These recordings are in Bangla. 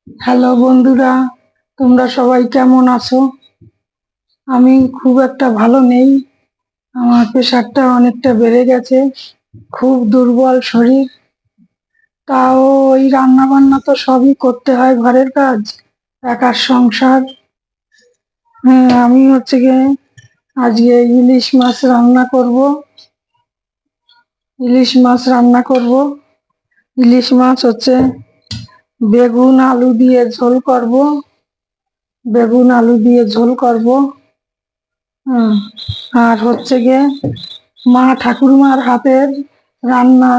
হ্যালো বন্ধুরা, তোমরা সবাই কেমন আছো? আমি খুব একটা ভালো নেই। আমার প্রেশারটা অনেকটা বেড়ে গেছে, খুব দুর্বল শরীর। তাও ওই রান্না বান্না তো সবই করতে হয়, ঘরের কাজ, একার সংসার। হ্যাঁ, আমি হচ্ছে গিয়ে আজকে ইলিশ মাছ রান্না করব। ইলিশ মাছ রান্না করব। ইলিশ মাছ হচ্ছে বেগুন আলু দিয়ে ঝোল করব। বেগুন আলু দিয়ে ঝোল করব। হুম, আর হচ্ছে গিয়ে মা ঠাকুরমার হাতের রান্না।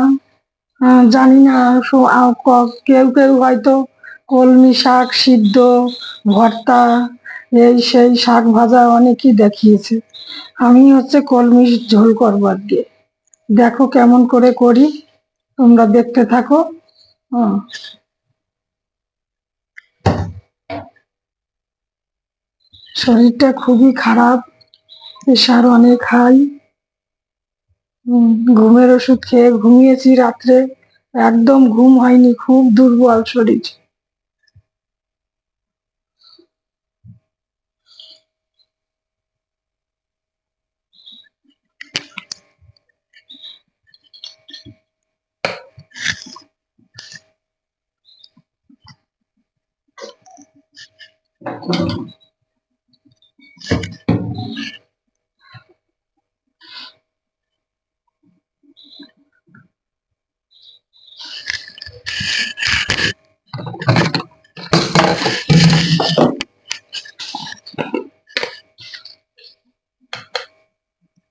জানি না, কেউ কেউ হয়তো কলমি শাক সিদ্ধ, ভর্তা, এই সেই শাক ভাজা অনেকই দেখিয়েছে। আমি হচ্ছে কলমি ঝোল করবো আজকে। দেখো কেমন করে করি, তোমরা দেখতে থাকো। হুম, শরীরটা খুবই খারাপ, প্রেশার অনেক হাই। ঘুমের ওষুধ খেয়ে ঘুমিয়েছি রাত্রে, একদম ঘুম হয়নি, খুব দুর্বল শরীর।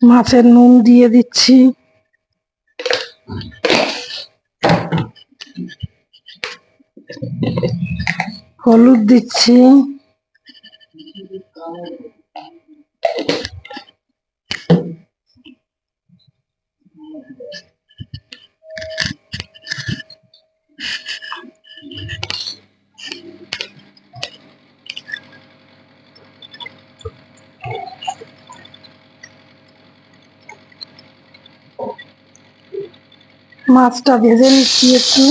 মাছের নুন দিয়ে দিচ্ছি, হলুদ দিচ্ছি, মাছটা ভেজে নিচ্ছি একটু।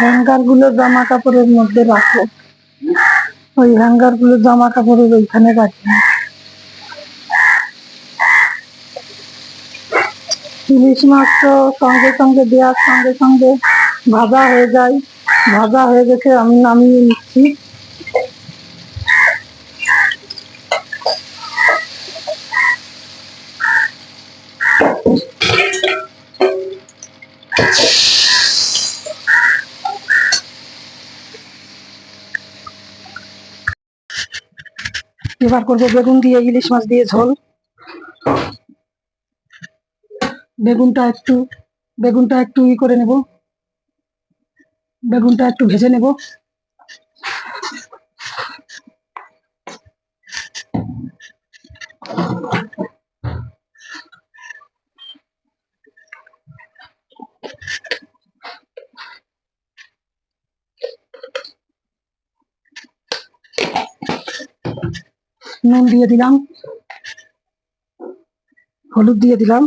হ্যাঙ্গার গুলো জামা কাপড়ের মধ্যে রাখো, ওই হ্যাঙ্গার গুলো জামা কাপড়ের ওইখানে রাখি। ইলিশ মাছ তো সঙ্গে সঙ্গে দেওয়ার সঙ্গে সঙ্গে ভাজা হয়ে যায়। ভাজা হয়ে গেছে, আমি নামিয়ে নিচ্ছি। এবার করবো বেগুন দিয়ে ইলিশ মাছ দিয়ে ঝোল। বেগুনটা একটু বেগুনটা একটু করে নেব, বেগুনটা একটু ভেজে নেব। নুন দিয়ে দিলাম, হলুদ দিয়ে দিলাম,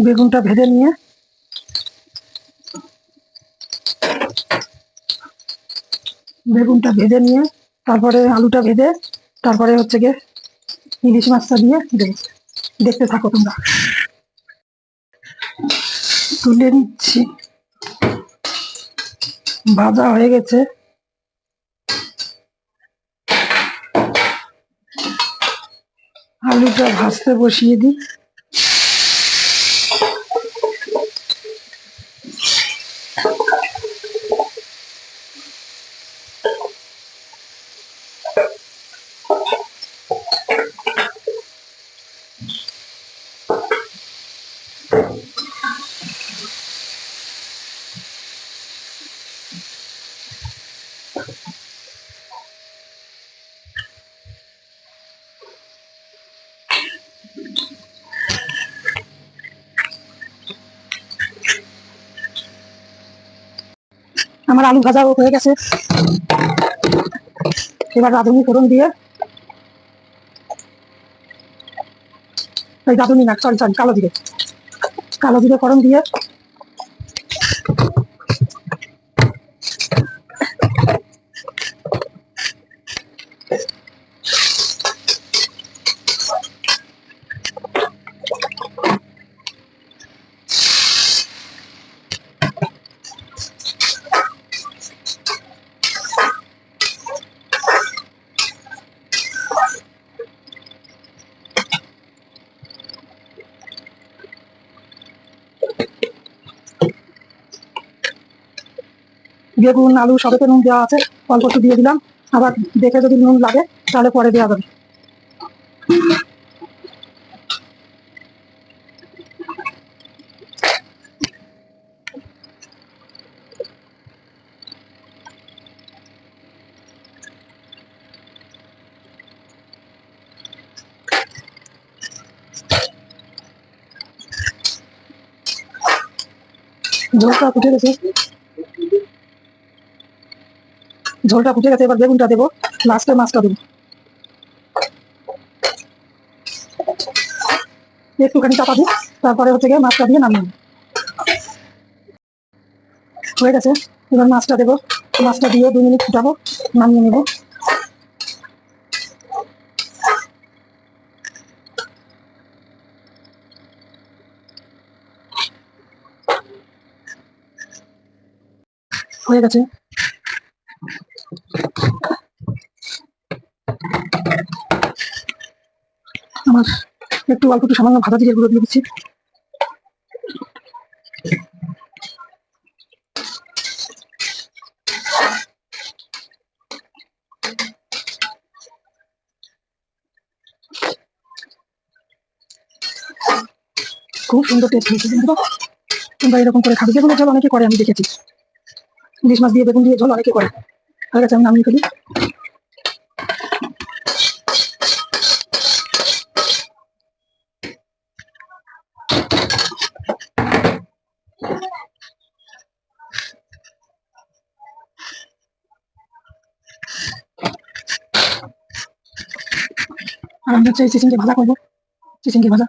বেগুনটা ভেজে নিয়ে তারপরে আলুটা ভেজে তারপরে হচ্ছে গিয়ে ইলিশ মাছটা দিয়ে দেবো। দেখতে থাকো তোমরা। তুলে নিচ্ছি, ভাজা হয়ে গেছে। আলুটা ভাজতে বসিয়ে দিই। আমার আলু ভাজা হয়ে গেছে। এবার রাঁধুনি ফোড়ন দিয়ে, রাঁধুনি না, সরি সরি, কালো জিরে ফোড়ন দিয়ে বেগুন আলু সবেতে নুন দেওয়া আছে, অল্প একটু দিয়ে দিলাম। আবার দেখে যদি নুন লাগে তাহলে পরে দেওয়া যাবে। ঝোলটা ফুটে গেছে, এবার বেগুনটা দেবো, লাস্টে মাছটা দেবো। একটুখানি চাপা দিই, তারপরে হচ্ছে গিয়ে মাছটা দিয়ে নামিয়ে হয়ে গেছে। এবার মাছটা দেবো, মাছটা দিয়ে 2 মিনিট ফুটাবো, নামিয়ে নেবো। হয়ে গেছে। আমার একটু অল্প একটু সামান্য ভাজা জিরে গুঁড়ো দিয়ে দিচ্ছি। খুব সুন্দর টেস্ট হয়েছে। কিন্তু তোমরা এরকম করে খাবে, বেগুনের ঝোল অনেকে করে, আমি দেখেছি। ইলিশ মাছ দিয়ে বেগুন দিয়ে ঝোল অনেকে করে। হয়ে গেছে, আমি নামিয়ে ফেলি। আর আমি হচ্ছে চিচিঙ্গে ভাজা করবো, চিচিঙ্গে ভাজা।